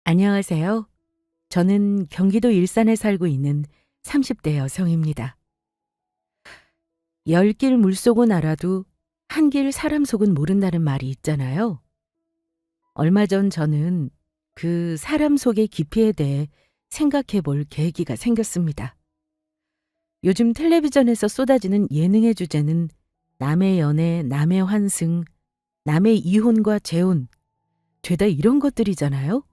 안녕하세요. 저는 경기도 일산에 살고 있는 30대 여성입니다. 열 길 물속은 알아도 한 길 사람 속은 모른다는 말이 있잖아요. 얼마 전 저는 그 사람 속의 깊이에 대해 생각해 볼 계기가 생겼습니다. 요즘 텔레비전에서 쏟아지는 예능의 주제는 남의 연애, 남의 환승, 남의 이혼과 재혼, 죄다 이런 것들이잖아요.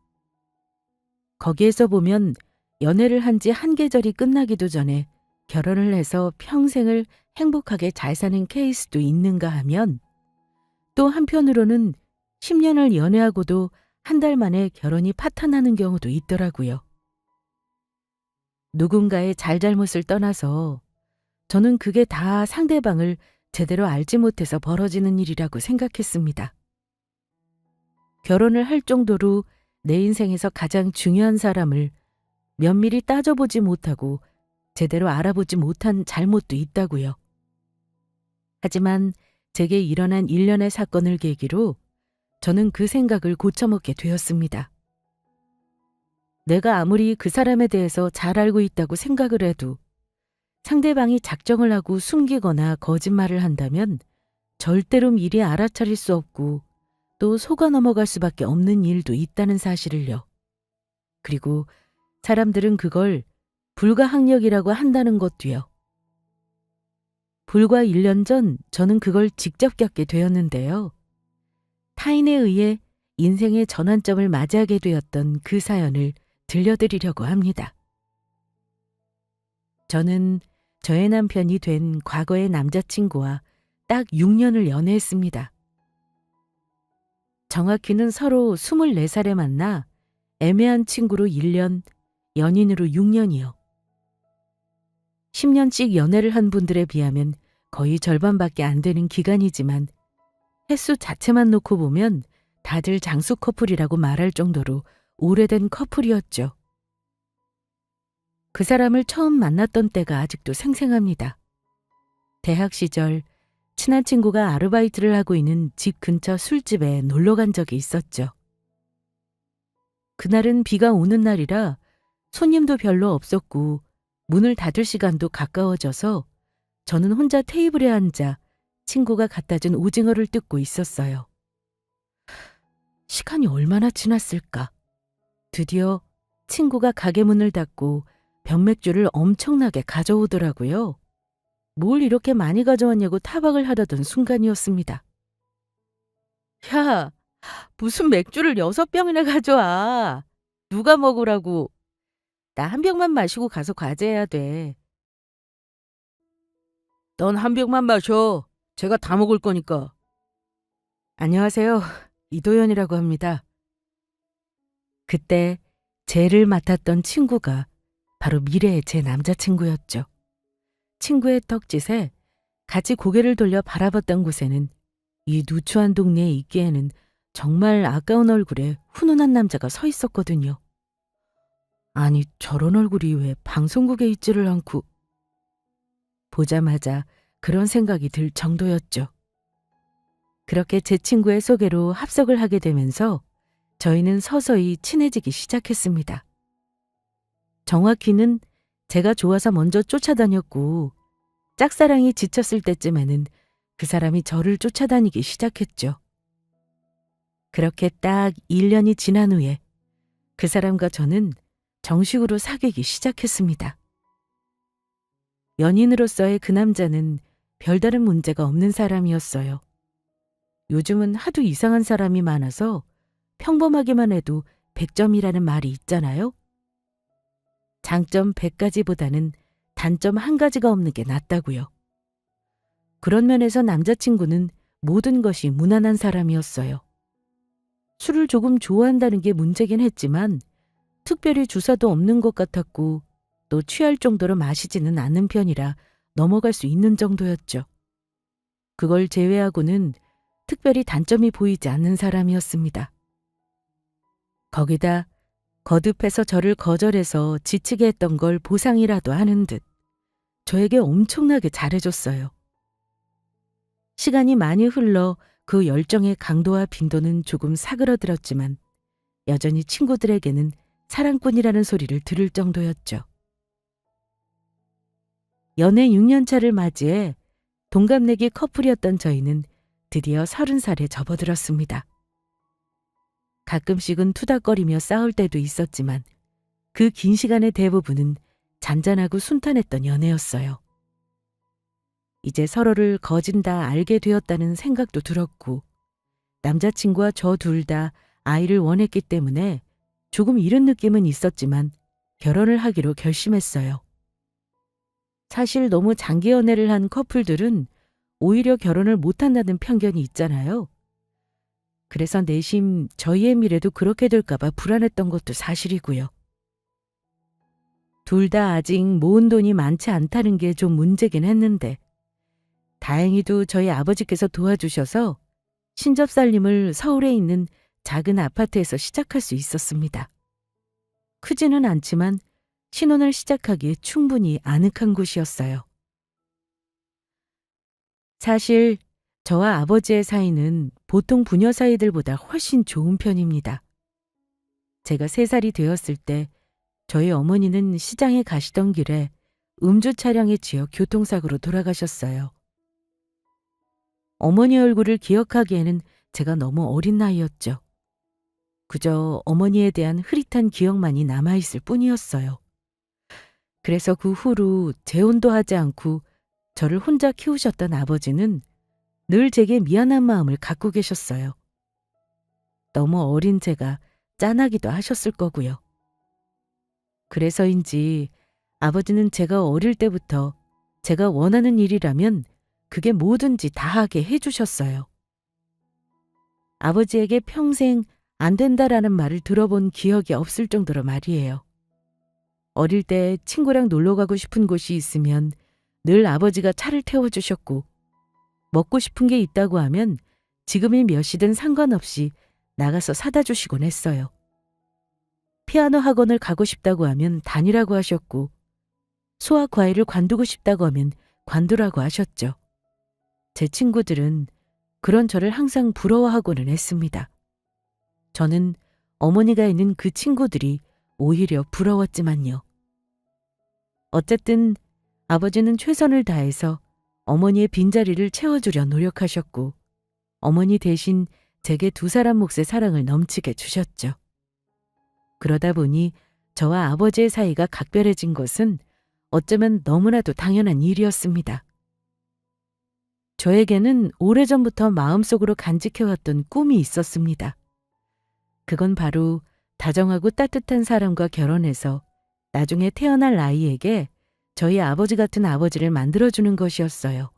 거기에서 보면 연애를 한 지 한 계절이 끝나기도 전에 결혼을 해서 평생을 행복하게 잘 사는 케이스도 있는가 하면 또 한편으로는 10년을 연애하고도 한 달 만에 결혼이 파탄나는 경우도 있더라고요. 누군가의 잘잘못을 떠나서 저는 그게 다 상대방을 제대로 알지 못해서 벌어지는 일이라고 생각했습니다. 결혼을 할 정도로 내 인생에서 가장 중요한 사람을 면밀히 따져보지 못하고 제대로 알아보지 못한 잘못도 있다고요. 하지만 제게 일어난 일련의 사건을 계기로 저는 그 생각을 고쳐먹게 되었습니다. 내가 아무리 그 사람에 대해서 잘 알고 있다고 생각을 해도 상대방이 작정을 하고 숨기거나 거짓말을 한다면 절대로 미리 알아차릴 수 없고 또 속아 넘어갈 수밖에 없는 일도 있다는 사실을요. 그리고 사람들은 그걸 불가항력이라고 한다는 것도요. 불과 1년 전 저는 그걸 직접 겪게 되었는데요. 타인에 의해 인생의 전환점을 맞이하게 되었던 그 사연을 들려드리려고 합니다. 저는 저의 남편이 된 과거의 남자친구와 딱 6년을 연애했습니다. 정확히는 서로 24살에 만나 애매한 친구로 1년, 연인으로 6년이요. 10년씩 연애를 한 분들에 비하면 거의 절반밖에 안 되는 기간이지만 횟수 자체만 놓고 보면 다들 장수 커플이라고 말할 정도로 오래된 커플이었죠. 그 사람을 처음 만났던 때가 아직도 생생합니다. 대학 시절 친한 친구가 아르바이트를 하고 있는 집 근처 술집에 놀러 간 적이 있었죠. 그날은 비가 오는 날이라 손님도 별로 없었고 문을 닫을 시간도 가까워져서 저는 혼자 테이블에 앉아 친구가 갖다 준 오징어를 뜯고 있었어요. 시간이 얼마나 지났을까? 드디어 친구가 가게 문을 닫고 병맥주를 엄청나게 가져오더라고요. 뭘 이렇게 많이 가져왔냐고 타박을 하려던 순간이었습니다. 야, 무슨 맥주를 6병이나 가져와. 누가 먹으라고. 나 한 병만 마시고 가서 과제해야 돼. 넌 한 병만 마셔. 제가 다 먹을 거니까. 안녕하세요. 이도연이라고 합니다. 그때 쟤를 맡았던 친구가 바로 미래의 제 남자친구였죠. 친구의 턱짓에 같이 고개를 돌려 바라봤던 곳에는 이 누추한 동네에 있기에는 정말 아까운 얼굴에 훈훈한 남자가 서 있었거든요. 아니, 저런 얼굴이 왜 방송국에 있지를 않고. 보자마자 그런 생각이 들 정도였죠. 그렇게 제 친구의 소개로 합석을 하게 되면서 저희는 서서히 친해지기 시작했습니다. 정확히는 제가 좋아서 먼저 쫓아다녔고 짝사랑이 지쳤을 때쯤에는 그 사람이 저를 쫓아다니기 시작했죠. 그렇게 딱 1년이 지난 후에 그 사람과 저는 정식으로 사귀기 시작했습니다. 연인으로서의 그 남자는 별다른 문제가 없는 사람이었어요. 요즘은 하도 이상한 사람이 많아서 평범하기만 해도 100점이라는 말이 있잖아요. 장점 100가지보다는 단점 한 가지가 없는 게 낫다고요. 그런 면에서 남자친구는 모든 것이 무난한 사람이었어요. 술을 조금 좋아한다는 게 문제긴 했지만 특별히 주사도 없는 것 같았고 또 취할 정도로 마시지는 않는 편이라 넘어갈 수 있는 정도였죠. 그걸 제외하고는 특별히 단점이 보이지 않는 사람이었습니다. 거기다 거듭해서 저를 거절해서 지치게 했던 걸 보상이라도 하는 듯 저에게 엄청나게 잘해줬어요. 시간이 많이 흘러 그 열정의 강도와 빈도는 조금 사그러들었지만 여전히 친구들에게는 사랑꾼이라는 소리를 들을 정도였죠. 연애 6년 차를 맞이해 동갑내기 커플이었던 저희는 드디어 30살에 접어들었습니다. 가끔씩은 투닥거리며 싸울 때도 있었지만 그 긴 시간의 대부분은 잔잔하고 순탄했던 연애였어요. 이제 서로를 거진 다 알게 되었다는 생각도 들었고 남자친구와 저 둘 다 아이를 원했기 때문에 조금 이른 느낌은 있었지만 결혼을 하기로 결심했어요. 사실 너무 장기 연애를 한 커플들은 오히려 결혼을 못한다는 편견이 있잖아요. 그래서 내심 저희의 미래도 그렇게 될까봐 불안했던 것도 사실이고요. 둘 다 아직 모은 돈이 많지 않다는 게 좀 문제긴 했는데 다행히도 저희 아버지께서 도와주셔서 신접살림을 서울에 있는 작은 아파트에서 시작할 수 있었습니다. 크지는 않지만 신혼을 시작하기에 충분히 아늑한 곳이었어요. 사실 저와 아버지의 사이는 보통 부녀 사이들보다 훨씬 좋은 편입니다. 제가 3살이 되었을 때 저희 어머니는 시장에 가시던 길에 음주 차량에 치여 교통사고로 돌아가셨어요. 어머니 얼굴을 기억하기에는 제가 너무 어린 나이였죠. 그저 어머니에 대한 흐릿한 기억만이 남아있을 뿐이었어요. 그래서 그 후로 재혼도 하지 않고 저를 혼자 키우셨던 아버지는 늘 제게 미안한 마음을 갖고 계셨어요. 너무 어린 제가 짠하기도 하셨을 거고요. 그래서인지 아버지는 제가 어릴 때부터 제가 원하는 일이라면 그게 뭐든지 다 하게 해주셨어요. 아버지에게 평생 안 된다라는 말을 들어본 기억이 없을 정도로 말이에요. 어릴 때 친구랑 놀러 가고 싶은 곳이 있으면 늘 아버지가 차를 태워주셨고 먹고 싶은 게 있다고 하면 지금이 몇 시든 상관없이 나가서 사다 주시곤 했어요. 피아노 학원을 가고 싶다고 하면 다니라고 하셨고 수학 과외를 관두고 싶다고 하면 관두라고 하셨죠. 제 친구들은 그런 저를 항상 부러워하고는 했습니다. 저는 어머니가 있는 그 친구들이 오히려 부러웠지만요. 어쨌든 아버지는 최선을 다해서 어머니의 빈자리를 채워주려 노력하셨고 어머니 대신 제게 2사람 몫의 사랑을 넘치게 주셨죠. 그러다 보니 저와 아버지의 사이가 각별해진 것은 어쩌면 너무나도 당연한 일이었습니다. 저에게는 오래전부터 마음속으로 간직해왔던 꿈이 있었습니다. 그건 바로 다정하고 따뜻한 사람과 결혼해서 나중에 태어날 아이에게 저희 아버지 같은 아버지를 만들어주는 것이었어요.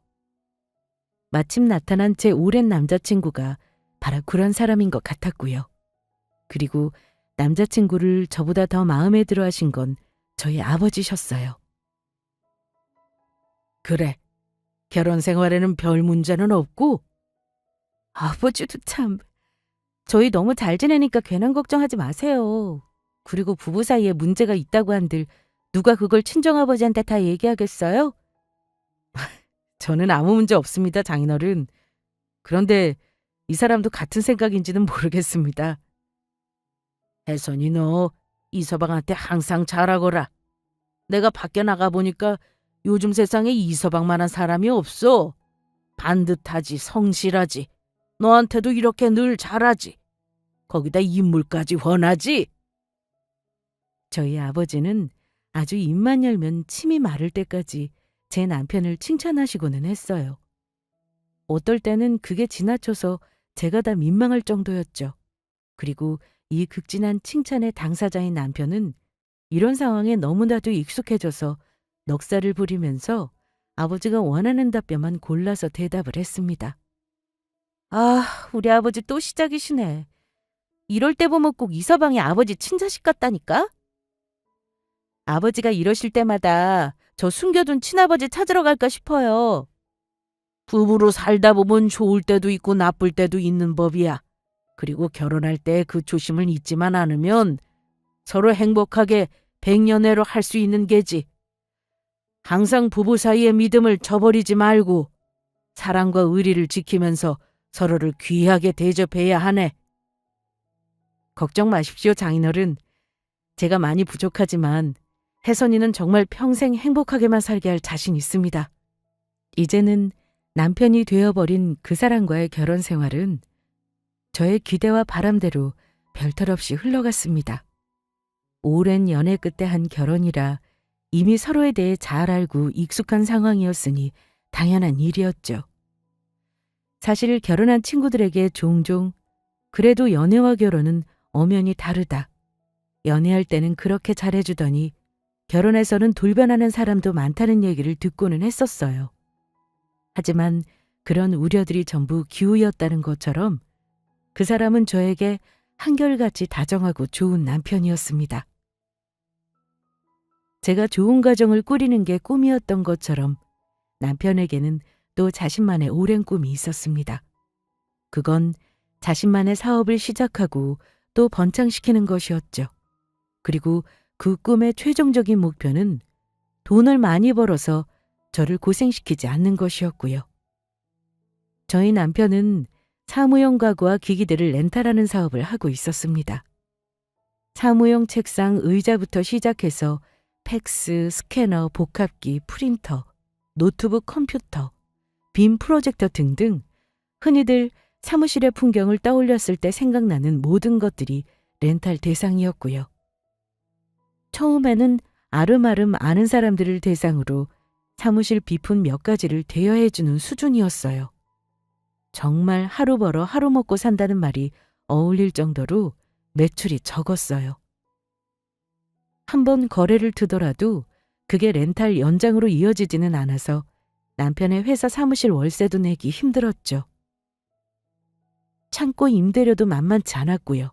마침 나타난 제 오랜 남자친구가 바로 그런 사람인 것 같았고요. 그리고 남자친구를 저보다 더 마음에 들어 하신 건 저희 아버지셨어요. 그래, 결혼 생활에는 별 문제는 없고? 아버지도 참, 저희 너무 잘 지내니까 괜한 걱정하지 마세요. 그리고 부부 사이에 문제가 있다고 한들 누가 그걸 친정아버지한테 다 얘기하겠어요? 저는 아무 문제 없습니다, 장인어른. 그런데 이 사람도 같은 생각인지는 모르겠습니다. 혜선이 너 이서방한테 항상 잘하거라. 내가 밖에 나가보니까 요즘 세상에 이서방만한 사람이 없어. 반듯하지, 성실하지. 너한테도 이렇게 늘 잘하지. 거기다 인물까지 훤하지. 저희 아버지는 아주 입만 열면 침이 마를 때까지 제 남편을 칭찬하시고는 했어요. 어떨 때는 그게 지나쳐서 제가 다 민망할 정도였죠. 그리고 이 극진한 칭찬의 당사자인 남편은 이런 상황에 너무나도 익숙해져서 넉살을 부리면서 아버지가 원하는 답변만 골라서 대답을 했습니다. 아, 우리 아버지 또 시작이시네. 이럴 때 보면 꼭 이서방이 아버지 친자식 같다니까? 아버지가 이러실 때마다 저 숨겨둔 친아버지 찾으러 갈까 싶어요. 부부로 살다 보면 좋을 때도 있고 나쁠 때도 있는 법이야. 그리고 결혼할 때 그 조심을 잊지만 않으면 서로 행복하게 백년해로 할 수 있는 게지. 항상 부부 사이의 믿음을 저버리지 말고 사랑과 의리를 지키면서 서로를 귀하게 대접해야 하네. 걱정 마십시오, 장인어른. 제가 많이 부족하지만 혜선이는 정말 평생 행복하게만 살게 할 자신 있습니다. 이제는 남편이 되어버린 그 사람과의 결혼 생활은 저의 기대와 바람대로 별탈 없이 흘러갔습니다. 오랜 연애 끝에 한 결혼이라 이미 서로에 대해 잘 알고 익숙한 상황이었으니 당연한 일이었죠. 사실 결혼한 친구들에게 종종 그래도 연애와 결혼은 엄연히 다르다. 연애할 때는 그렇게 잘해주더니 결혼해서는 돌변하는 사람도 많다는 얘기를 듣고는 했었어요. 하지만 그런 우려들이 전부 기우였다는 것처럼 그 사람은 저에게 한결같이 다정하고 좋은 남편이었습니다. 제가 좋은 가정을 꾸리는 게 꿈이었던 것처럼 남편에게는 또 자신만의 오랜 꿈이 있었습니다. 그건 자신만의 사업을 시작하고 또 번창시키는 것이었죠. 그리고 그 꿈의 최종적인 목표는 돈을 많이 벌어서 저를 고생시키지 않는 것이었고요. 저희 남편은 사무용 가구와 기기들을 렌탈하는 사업을 하고 있었습니다. 사무용 책상, 의자부터 시작해서 팩스, 스캐너, 복합기, 프린터, 노트북 컴퓨터, 빔 프로젝터 등등 흔히들 사무실의 풍경을 떠올렸을 때 생각나는 모든 것들이 렌탈 대상이었고요. 처음에는 아름아름 아는 사람들을 대상으로 사무실 비품 몇 가지를 대여해주는 수준이었어요. 정말 하루 벌어 하루 먹고 산다는 말이 어울릴 정도로 매출이 적었어요. 한번 거래를 두더라도 그게 렌탈 연장으로 이어지지는 않아서 남편의 회사 사무실 월세도 내기 힘들었죠. 창고 임대료도 만만치 않았고요.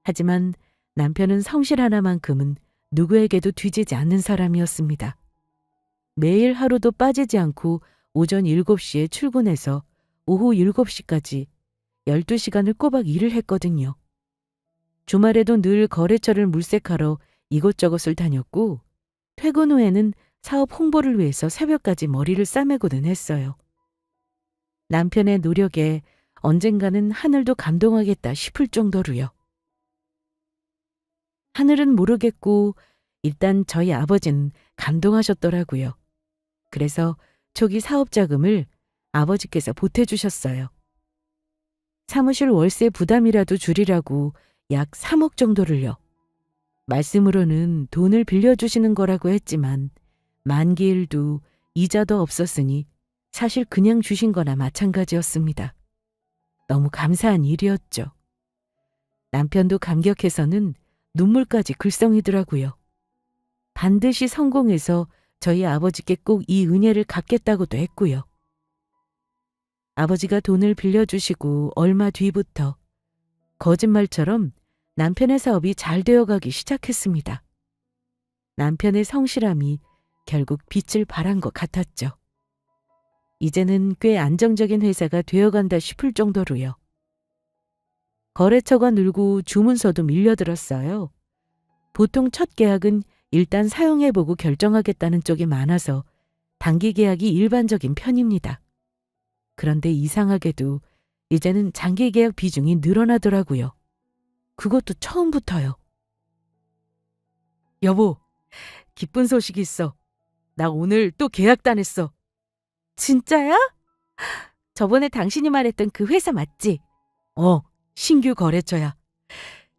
하지만 남편은 성실 하나만큼은 누구에게도 뒤지지 않는 사람이었습니다. 매일 하루도 빠지지 않고 오전 7시에 출근해서 오후 7시까지 12시간을 꼬박 일을 했거든요. 주말에도 늘 거래처를 물색하러 이곳저곳을 다녔고 퇴근 후에는 사업 홍보를 위해서 새벽까지 머리를 싸매고는 했어요. 남편의 노력에 언젠가는 하늘도 감동하겠다 싶을 정도로요. 하늘은 모르겠고 일단 저희 아버지는 감동하셨더라고요. 그래서 초기 사업 자금을 아버지께서 보태주셨어요. 사무실 월세 부담이라도 줄이라고 약 3억 정도를요. 말씀으로는 돈을 빌려주시는 거라고 했지만 만기일도 이자도 없었으니 사실 그냥 주신 거나 마찬가지였습니다. 너무 감사한 일이었죠. 남편도 감격해서는 눈물까지 글썽이더라고요. 반드시 성공해서 저희 아버지께 꼭 이 은혜를 갚겠다고도 했고요. 아버지가 돈을 빌려주시고 얼마 뒤부터 거짓말처럼 남편의 사업이 잘 되어가기 시작했습니다. 남편의 성실함이 결국 빛을 발한 것 같았죠. 이제는 꽤 안정적인 회사가 되어간다 싶을 정도로요. 거래처가 늘고 주문서도 밀려들었어요. 보통 첫 계약은 일단 사용해보고 결정하겠다는 쪽이 많아서 단기 계약이 일반적인 편입니다. 그런데 이상하게도 이제는 장기 계약 비중이 늘어나더라고요. 그것도 처음부터요. 여보, 기쁜 소식이 있어. 나 오늘 또 계약 따냈어. 진짜야? 저번에 당신이 말했던 그 회사 맞지? 신규 거래처야.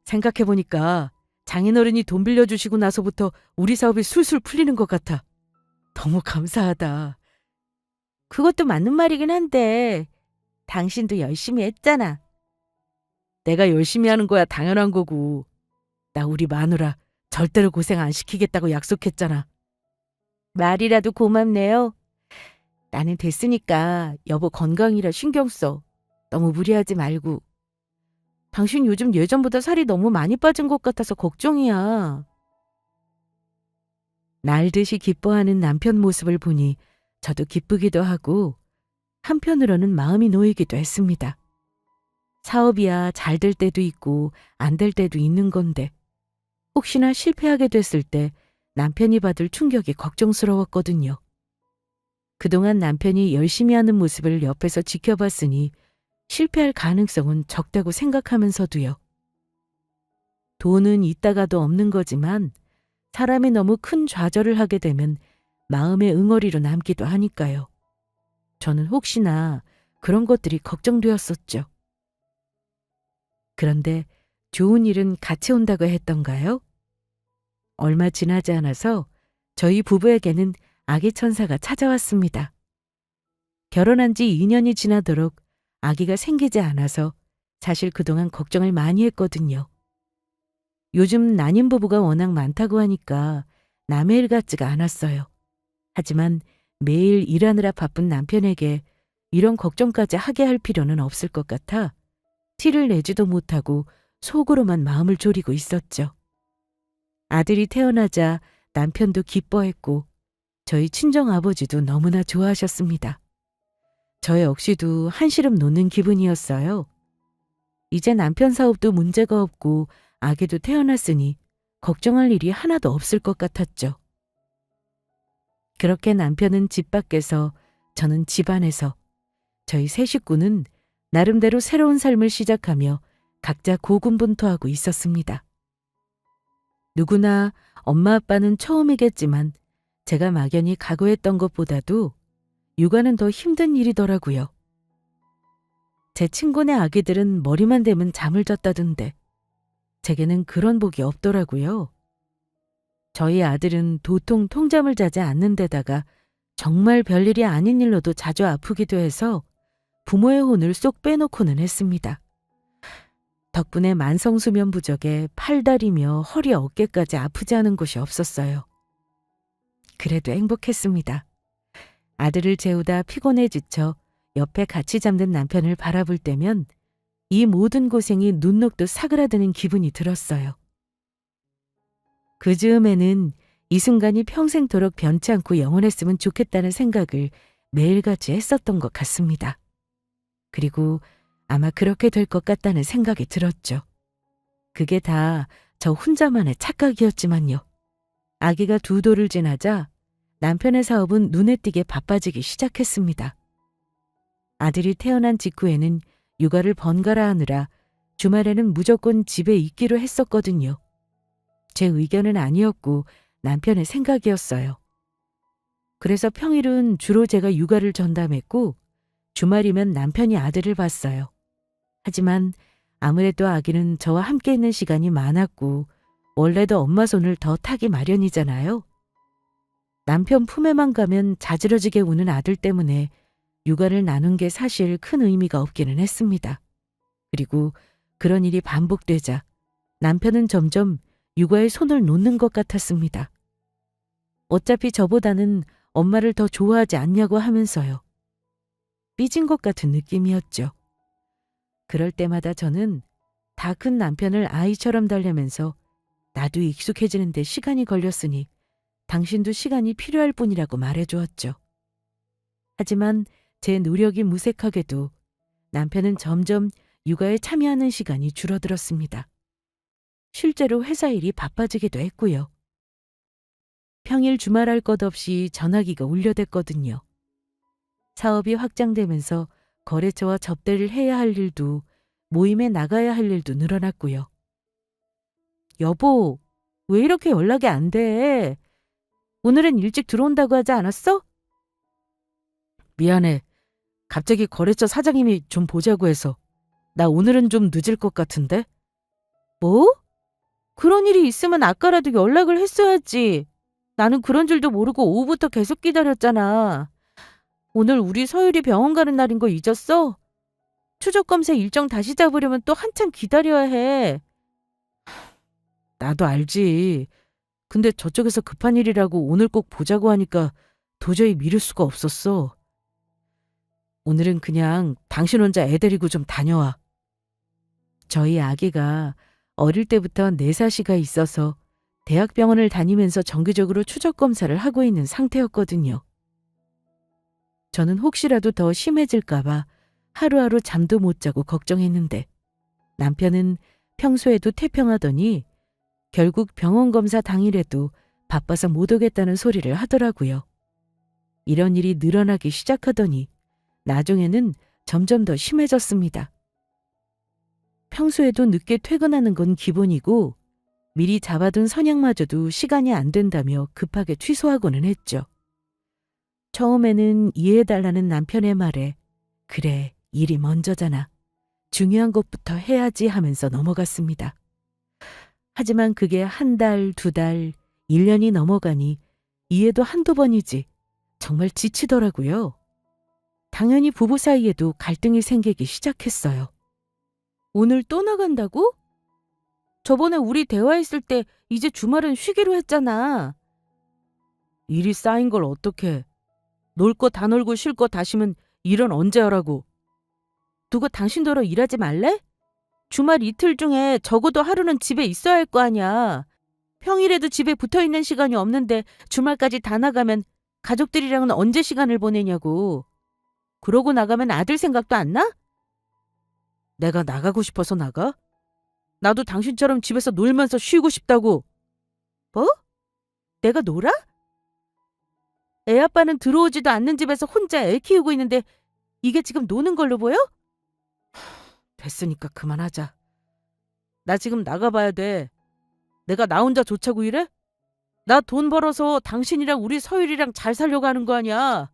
생각해보니까 장인어른이 돈 빌려주시고 나서부터 우리 사업이 술술 풀리는 것 같아. 너무 감사하다. 그것도 맞는 말이긴 한데 당신도 열심히 했잖아. 내가 열심히 하는 거야 당연한 거고. 나 우리 마누라 절대로 고생 안 시키겠다고 약속했잖아. 말이라도 고맙네요. 나는 됐으니까 여보 건강이라 신경 써. 너무 무리하지 말고. 당신 요즘 예전보다 살이 너무 많이 빠진 것 같아서 걱정이야. 날듯이 기뻐하는 남편 모습을 보니 저도 기쁘기도 하고 한편으로는 마음이 놓이기도 했습니다. 사업이야 잘 될 때도 있고 안 될 때도 있는 건데 혹시나 실패하게 됐을 때 남편이 받을 충격이 걱정스러웠거든요. 그동안 남편이 열심히 하는 모습을 옆에서 지켜봤으니 실패할 가능성은 적다고 생각하면서도요. 돈은 있다가도 없는 거지만 사람이 너무 큰 좌절을 하게 되면 마음의 응어리로 남기도 하니까요. 저는 혹시나 그런 것들이 걱정되었었죠. 그런데 좋은 일은 같이 온다고 했던가요? 얼마 지나지 않아서 저희 부부에게는 아기 천사가 찾아왔습니다. 결혼한 지 2년이 지나도록 아기가 생기지 않아서 사실 그동안 걱정을 많이 했거든요. 요즘 난임 부부가 워낙 많다고 하니까 남의 일 같지가 않았어요. 하지만 매일 일하느라 바쁜 남편에게 이런 걱정까지 하게 할 필요는 없을 것 같아 티를 내지도 못하고 속으로만 마음을 졸이고 있었죠. 아들이 태어나자 남편도 기뻐했고 저희 친정아버지도 너무나 좋아하셨습니다. 저 역시도 한시름 놓는 기분이었어요. 이제 남편 사업도 문제가 없고 아기도 태어났으니 걱정할 일이 하나도 없을 것 같았죠. 그렇게 남편은 집 밖에서 저는 집 안에서 저희 세 식구는 나름대로 새로운 삶을 시작하며 각자 고군분투하고 있었습니다. 누구나 엄마 아빠는 처음이겠지만 제가 막연히 각오했던 것보다도 육아는 더 힘든 일이더라고요. 제 친구네 아기들은 머리만 대면 잠을 잤다던데 제게는 그런 복이 없더라고요. 저희 아들은 도통 통잠을 자지 않는 데다가 정말 별일이 아닌 일로도 자주 아프기도 해서 부모의 혼을 쏙 빼놓고는 했습니다. 덕분에 만성수면 부족에 팔다리며 허리 어깨까지 아프지 않은 곳이 없었어요. 그래도 행복했습니다. 아들을 재우다 피곤해 지쳐 옆에 같이 잠든 남편을 바라볼 때면 이 모든 고생이 눈 녹듯 사그라드는 기분이 들었어요. 그 즈음에는 이 순간이 평생토록 변치 않고 영원했으면 좋겠다는 생각을 매일같이 했었던 것 같습니다. 그리고 아마 그렇게 될 것 같다는 생각이 들었죠. 그게 다 저 혼자만의 착각이었지만요. 아기가 2돌을 지나자 남편의 사업은 눈에 띄게 바빠지기 시작했습니다. 아들이 태어난 직후에는 육아를 번갈아 하느라 주말에는 무조건 집에 있기로 했었거든요. 제 의견은 아니었고 남편의 생각이었어요. 그래서 평일은 주로 제가 육아를 전담했고 주말이면 남편이 아들을 봤어요. 하지만 아무래도 아기는 저와 함께 있는 시간이 많았고 원래도 엄마 손을 더 타기 마련이잖아요. 남편 품에만 가면 자지러지게 우는 아들 때문에 육아를 나눈 게 사실 큰 의미가 없기는 했습니다. 그리고 그런 일이 반복되자 남편은 점점 육아에 손을 놓는 것 같았습니다. 어차피 저보다는 엄마를 더 좋아하지 않냐고 하면서요. 삐진 것 같은 느낌이었죠. 그럴 때마다 저는 다 큰 남편을 아이처럼 달래면서 나도 익숙해지는데 시간이 걸렸으니 당신도 시간이 필요할 뿐이라고 말해주었죠. 하지만 제 노력이 무색하게도 남편은 점점 육아에 참여하는 시간이 줄어들었습니다. 실제로 회사 일이 바빠지기도 했고요. 평일 주말할 것 없이 전화기가 울려댔거든요. 사업이 확장되면서 거래처와 접대를 해야 할 일도 모임에 나가야 할 일도 늘어났고요. 여보, 왜 이렇게 연락이 안 돼? 오늘은 일찍 들어온다고 하지 않았어? 미안해. 갑자기 거래처 사장님이 좀 보자고 해서. 나 오늘은 좀 늦을 것 같은데? 뭐? 그런 일이 있으면 아까라도 연락을 했어야지. 나는 그런 줄도 모르고 오후부터 계속 기다렸잖아. 오늘 우리 서율이 병원 가는 날인 거 잊었어? 추적 검색 일정 다시 잡으려면 또 한참 기다려야 해. 나도 알지. 근데 저쪽에서 급한 일이라고 오늘 꼭 보자고 하니까 도저히 미룰 수가 없었어. 오늘은 그냥 당신 혼자 애 데리고 좀 다녀와. 저희 아기가 어릴 때부터 뇌사시가 있어서 대학병원을 다니면서 정기적으로 추적 검사를 하고 있는 상태였거든요. 저는 혹시라도 더 심해질까 봐 하루하루 잠도 못 자고 걱정했는데 남편은 평소에도 태평하더니 결국 병원 검사 당일에도 바빠서 못 오겠다는 소리를 하더라고요. 이런 일이 늘어나기 시작하더니 나중에는 점점 더 심해졌습니다. 평소에도 늦게 퇴근하는 건 기본이고 미리 잡아둔 선약마저도 시간이 안 된다며 급하게 취소하고는 했죠. 처음에는 이해해달라는 남편의 말에 그래, 일이 먼저잖아. 중요한 것부터 해야지 하면서 넘어갔습니다. 하지만 그게 한 달, 두 달, 1년이 넘어가니 이해도 한두 번이지 정말 지치더라고요. 당연히 부부 사이에도 갈등이 생기기 시작했어요. 오늘 또 나간다고? 저번에 우리 대화했을 때 이제 주말은 쉬기로 했잖아. 일이 쌓인 걸 어떡해. 놀 거 다 놀고 쉴 거 다 쉬면 일은 언제 하라고. 두고 당신더러 일하지 말래? 주말 이틀 중에 적어도 하루는 집에 있어야 할 거 아니야. 평일에도 집에 붙어 있는 시간이 없는데 주말까지 다 나가면 가족들이랑은 언제 시간을 보내냐고. 그러고 나가면 아들 생각도 안 나? 내가 나가고 싶어서 나가? 나도 당신처럼 집에서 놀면서 쉬고 싶다고. 뭐? 내가 놀아? 애 아빠는 들어오지도 않는 집에서 혼자 애 키우고 있는데 이게 지금 노는 걸로 보여? 됐으니까 그만하자. 나 지금 나가봐야 돼. 내가 나 혼자 좋자고 이래? 나 돈 벌어서 당신이랑 우리 서율이랑 잘 살려고 하는 거 아니야.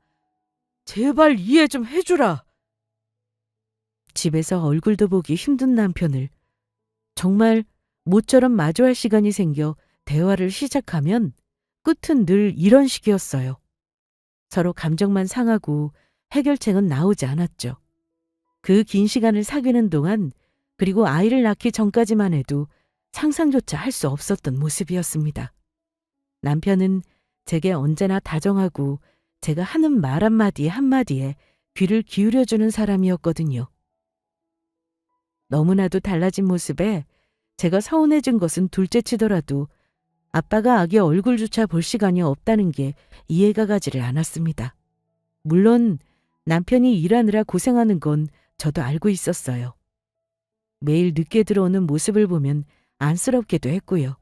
제발 이해 좀 해주라. 집에서 얼굴도 보기 힘든 남편을 정말 모처럼 마주할 시간이 생겨 대화를 시작하면 끝은 늘 이런 식이었어요. 서로 감정만 상하고 해결책은 나오지 않았죠. 그 긴 시간을 사귀는 동안 그리고 아이를 낳기 전까지만 해도 상상조차 할 수 없었던 모습이었습니다. 남편은 제게 언제나 다정하고 제가 하는 말 한마디 한마디에 귀를 기울여주는 사람이었거든요. 너무나도 달라진 모습에 제가 서운해진 것은 둘째치더라도 아빠가 아기 얼굴조차 볼 시간이 없다는 게 이해가 가지를 않았습니다. 물론 남편이 일하느라 고생하는 건 저도 알고 있었어요. 매일 늦게 들어오는 모습을 보면 안쓰럽기도 했고요.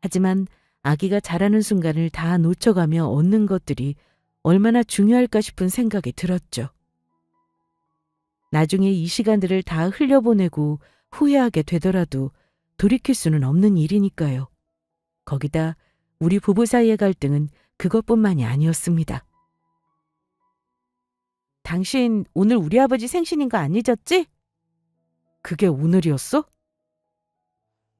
하지만 아기가 자라는 순간을 다 놓쳐가며 얻는 것들이 얼마나 중요할까 싶은 생각이 들었죠. 나중에 이 시간들을 다 흘려보내고 후회하게 되더라도 돌이킬 수는 없는 일이니까요. 거기다 우리 부부 사이의 갈등은 그것뿐만이 아니었습니다. 당신 오늘 우리 아버지 생신인 거 안 잊었지? 그게 오늘이었어?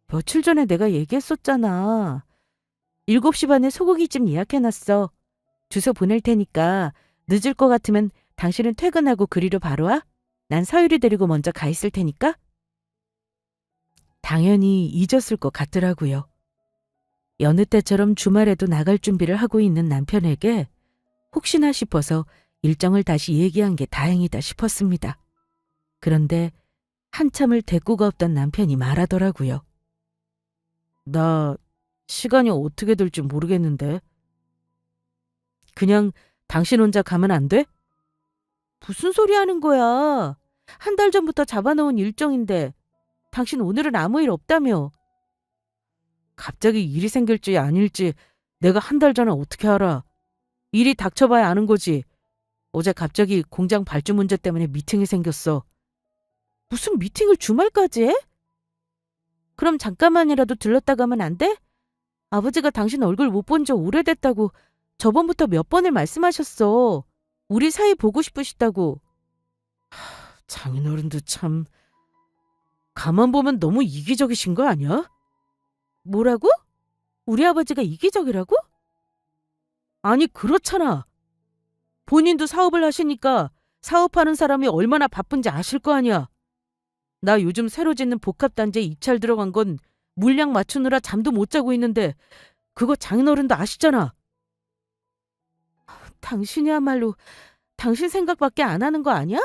며칠 전에 내가 얘기했었잖아. 7시 반에 소고기집 예약해놨어. 주소 보낼 테니까 늦을 것 같으면 당신은 퇴근하고 그리로 바로 와. 난 서율이 데리고 먼저 가 있을 테니까. 당연히 잊었을 것 같더라고요. 여느 때처럼 주말에도 나갈 준비를 하고 있는 남편에게 혹시나 싶어서 일정을 다시 얘기한 게 다행이다 싶었습니다. 그런데 한참을 대꾸가 없던 남편이 말하더라고요. 나 시간이 어떻게 될지 모르겠는데. 그냥 당신 혼자 가면 안 돼? 무슨 소리 하는 거야? 한 달 전부터 잡아놓은 일정인데 당신 오늘은 아무 일 없다며. 갑자기 일이 생길지 아닐지 내가 한 달 전에 어떻게 알아. 일이 닥쳐봐야 아는 거지. 어제 갑자기 공장 발주 문제 때문에 미팅이 생겼어. 무슨 미팅을 주말까지 해? 그럼 잠깐만이라도 들렀다 가면 안 돼? 아버지가 당신 얼굴 못 본 지 오래됐다고 저번부터 몇 번을 말씀하셨어. 우리 사이 보고 싶으시다고. 장인어른도 참... 가만 보면 너무 이기적이신 거 아니야? 뭐라고? 우리 아버지가 이기적이라고? 아니 그렇잖아. 본인도 사업을 하시니까 사업하는 사람이 얼마나 바쁜지 아실 거 아니야. 나 요즘 새로 짓는 복합단지에 입찰 들어간 건 물량 맞추느라 잠도 못 자고 있는데 그거 장인어른도 아시잖아. 당신이야말로 당신 생각밖에 안 하는 거 아니야?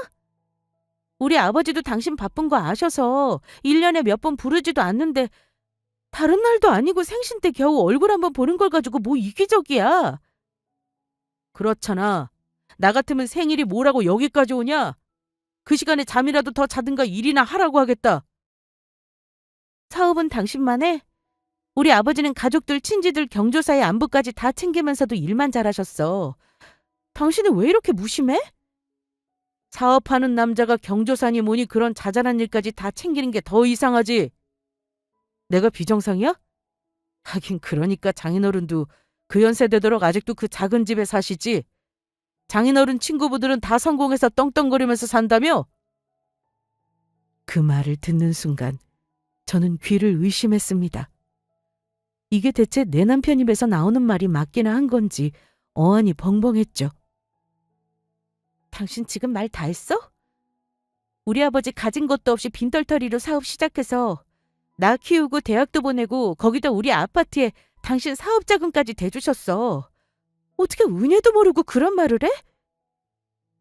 우리 아버지도 당신 바쁜 거 아셔서 1년에 몇 번 부르지도 않는데 다른 날도 아니고 생신 때 겨우 얼굴 한번 보는 걸 가지고 뭐 이기적이야. 그렇잖아. 나 같으면 생일이 뭐라고 여기까지 오냐? 그 시간에 잠이라도 더 자든가 일이나 하라고 하겠다. 사업은 당신만 해? 우리 아버지는 가족들, 친지들, 경조사의 안부까지 다 챙기면서도 일만 잘하셨어. 당신은 왜 이렇게 무심해? 사업하는 남자가 경조사니 뭐니 그런 자잘한 일까지 다 챙기는 게 더 이상하지. 내가 비정상이야? 하긴 그러니까 장인어른도 그 연세 되도록 아직도 그 작은 집에 사시지. 장인어른 친구분들은 다 성공해서 떵떵거리면서 산다며? 그 말을 듣는 순간 저는 귀를 의심했습니다. 이게 대체 내 남편 입에서 나오는 말이 맞기나 한 건지 어안이 벙벙했죠. 당신 지금 말 다 했어? 우리 아버지 가진 것도 없이 빈털터리로 사업 시작해서 나 키우고 대학도 보내고 거기다 우리 아파트에 당신 사업 자금까지 대주셨어. 어떻게 은혜도 모르고 그런 말을 해?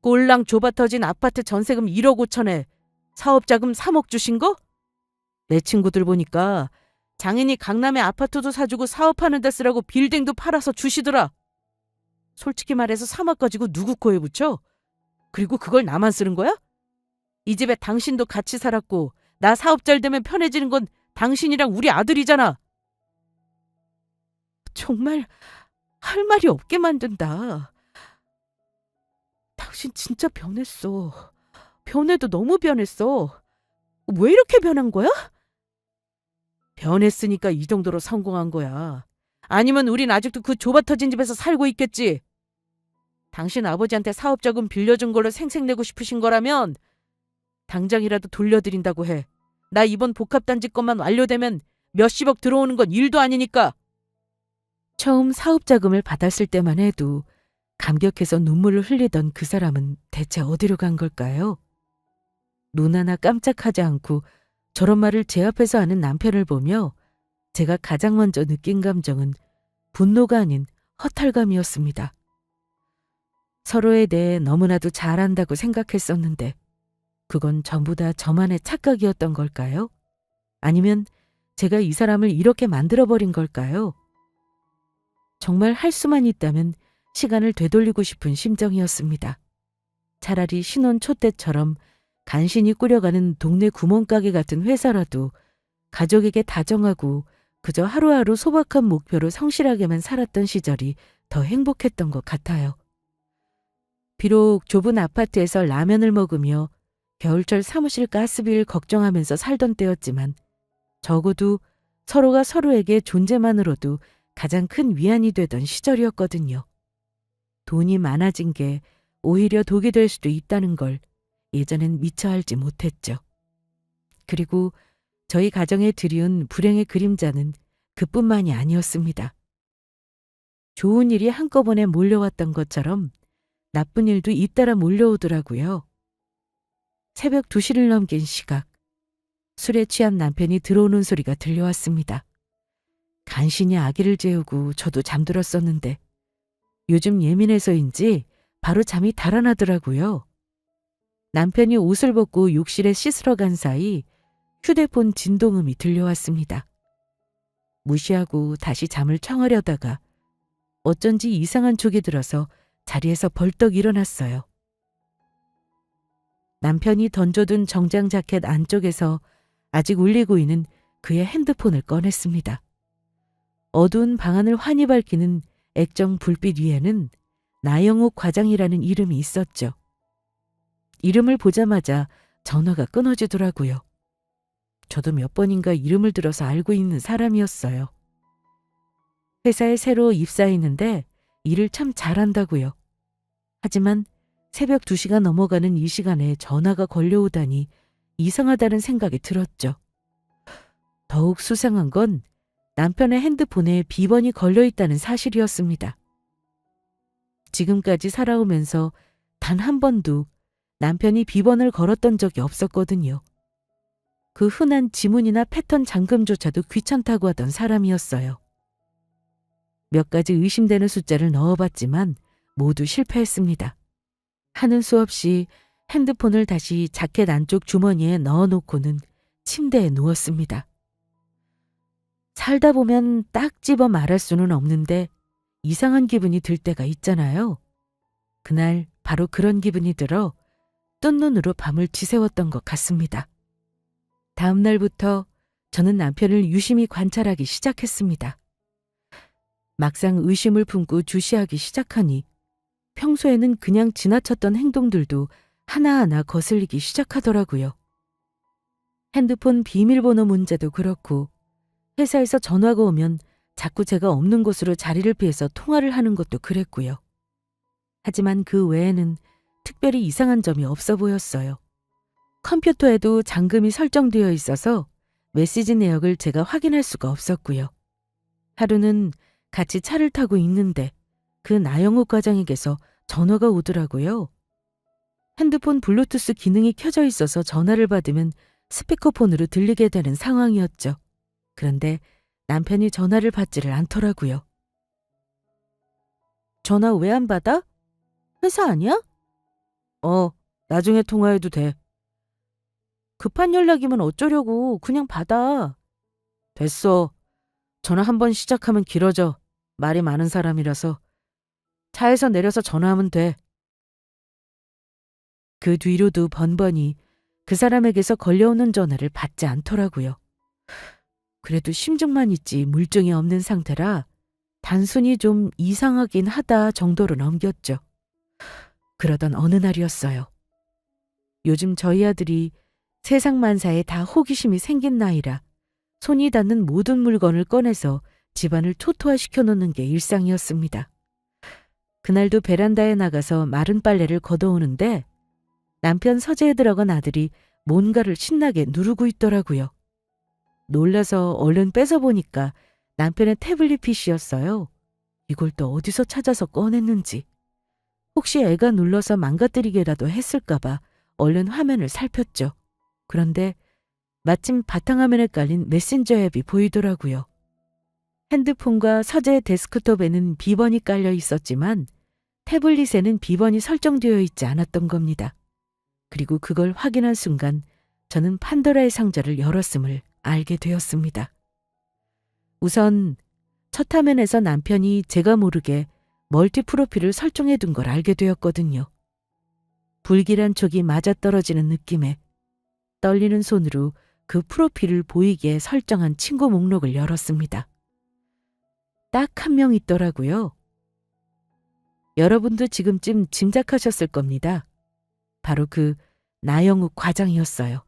꼴랑 좁아 터진 아파트 전세금 1억 5천에 사업 자금 3억 주신 거? 내 친구들 보니까 장인이 강남에 아파트도 사주고 사업하는 데 쓰라고 빌딩도 팔아서 주시더라. 솔직히 말해서 3억 가지고 누구 코에 붙여? 그리고 그걸 나만 쓰는 거야? 이 집에 당신도 같이 살았고 나 사업 잘 되면 편해지는 건 당신이랑 우리 아들이잖아. 정말 할 말이 없게 만든다. 당신 진짜 변했어. 변해도 너무 변했어. 왜 이렇게 변한 거야? 변했으니까 이 정도로 성공한 거야. 아니면 우린 아직도 그 좁아터진 집에서 살고 있겠지. 당신 아버지한테 사업자금 빌려준 걸로 생색내고 싶으신 거라면 당장이라도 돌려드린다고 해. 나 이번 복합단지 것만 완료되면 몇십억 들어오는 건 일도 아니니까. 처음 사업자금을 받았을 때만 해도 감격해서 눈물을 흘리던 그 사람은 대체 어디로 간 걸까요? 눈 하나 깜짝하지 않고 저런 말을 제 앞에서 하는 남편을 보며 제가 가장 먼저 느낀 감정은 분노가 아닌 허탈감이었습니다. 서로에 대해 너무나도 잘한다고 생각했었는데 그건 전부 다 저만의 착각이었던 걸까요? 아니면 제가 이 사람을 이렇게 만들어버린 걸까요? 정말 할 수만 있다면 시간을 되돌리고 싶은 심정이었습니다. 차라리 신혼 촛대처럼 간신히 꾸려가는 동네 구멍가게 같은 회사라도 가족에게 다정하고 그저 하루하루 소박한 목표로 성실하게만 살았던 시절이 더 행복했던 것 같아요. 비록 좁은 아파트에서 라면을 먹으며 겨울철 사무실 가스비를 걱정하면서 살던 때였지만 적어도 서로가 서로에게 존재만으로도 가장 큰 위안이 되던 시절이었거든요. 돈이 많아진 게 오히려 독이 될 수도 있다는 걸 예전엔 미처 알지 못했죠. 그리고 저희 가정에 들이운 불행의 그림자는 그뿐만이 아니었습니다. 좋은 일이 한꺼번에 몰려왔던 것처럼 나쁜 일도 잇따라 몰려오더라고요. 새벽 2시를 넘긴 시각, 술에 취한 남편이 들어오는 소리가 들려왔습니다. 간신히 아기를 재우고 저도 잠들었었는데 요즘 예민해서인지 바로 잠이 달아나더라고요. 남편이 옷을 벗고 욕실에 씻으러 간 사이 휴대폰 진동음이 들려왔습니다. 무시하고 다시 잠을 청하려다가 어쩐지 이상한 촉이 들어서 자리에서 벌떡 일어났어요. 남편이 던져둔 정장 자켓 안쪽에서 아직 울리고 있는 그의 핸드폰을 꺼냈습니다. 어두운 방 안을 환히 밝히는 액정 불빛 위에는 나영욱 과장이라는 이름이 있었죠. 이름을 보자마자 전화가 끊어지더라고요. 저도 몇 번인가 이름을 들어서 알고 있는 사람이었어요. 회사에 새로 입사했는데 일을 참 잘한다고요. 하지만 새벽 2시가 넘어가는 이 시간에 전화가 걸려오다니 이상하다는 생각이 들었죠. 더욱 수상한 건 남편의 핸드폰에 비번이 걸려있다는 사실이었습니다. 지금까지 살아오면서 단 한 번도 남편이 비번을 걸었던 적이 없었거든요. 그 흔한 지문이나 패턴 잠금조차도 귀찮다고 하던 사람이었어요. 몇 가지 의심되는 숫자를 넣어봤지만 모두 실패했습니다. 하는 수 없이 핸드폰을 다시 자켓 안쪽 주머니에 넣어놓고는 침대에 누웠습니다. 살다 보면 딱 집어 말할 수는 없는데 이상한 기분이 들 때가 있잖아요. 그날 바로 그런 기분이 들어 뜬 눈으로 밤을 지새웠던 것 같습니다. 다음 날부터 저는 남편을 유심히 관찰하기 시작했습니다. 막상 의심을 품고 주시하기 시작하니 평소에는 그냥 지나쳤던 행동들도 하나하나 거슬리기 시작하더라고요. 핸드폰 비밀번호 문제도 그렇고 회사에서 전화가 오면 자꾸 제가 없는 곳으로 자리를 피해서 통화를 하는 것도 그랬고요. 하지만 그 외에는 특별히 이상한 점이 없어 보였어요. 컴퓨터에도 잠금이 설정되어 있어서 메시지 내역을 제가 확인할 수가 없었고요. 하루는 같이 차를 타고 있는데 그 나영욱 과장에게서 전화가 오더라고요. 핸드폰 블루투스 기능이 켜져 있어서 전화를 받으면 스피커폰으로 들리게 되는 상황이었죠. 그런데 남편이 전화를 받지를 않더라고요. 전화 왜 안 받아? 회사 아니야? 나중에 통화해도 돼. 급한 연락이면 어쩌려고 그냥 받아. 됐어. 전화 한 번 시작하면 길어져. 말이 많은 사람이라서. 차에서 내려서 전화하면 돼. 그 뒤로도 번번이 그 사람에게서 걸려오는 전화를 받지 않더라고요. 그래도 심증만 있지 물증이 없는 상태라 단순히 좀 이상하긴 하다 정도로 넘겼죠. 그러던 어느 날이었어요. 요즘 저희 아들이 세상 만사에 다 호기심이 생긴 나이라 손이 닿는 모든 물건을 꺼내서 집안을 초토화시켜 놓는 게 일상이었습니다. 그날도 베란다에 나가서 마른 빨래를 걷어오는데 남편 서재에 들어간 아들이 뭔가를 신나게 누르고 있더라고요. 놀라서 얼른 뺏어보니까 남편의 태블릿 PC였어요. 이걸 또 어디서 찾아서 꺼냈는지. 혹시 애가 눌러서 망가뜨리게라도 했을까봐 얼른 화면을 살폈죠. 그런데 마침 바탕화면에 깔린 메신저 앱이 보이더라고요. 핸드폰과 서재 데스크톱에는 비번이 깔려 있었지만 태블릿에는 비번이 설정되어 있지 않았던 겁니다. 그리고 그걸 확인한 순간 저는 판도라의 상자를 열었음을 알게 되었습니다. 우선 첫 화면에서 남편이 제가 모르게 멀티 프로필을 설정해 둔 걸 알게 되었거든요. 불길한 촉이 맞아떨어지는 느낌에 떨리는 손으로 그 프로필을 보이게 설정한 친구 목록을 열었습니다. 딱 한 명 있더라고요. 여러분도 지금쯤 짐작하셨을 겁니다. 바로 그 나영욱 과장이었어요.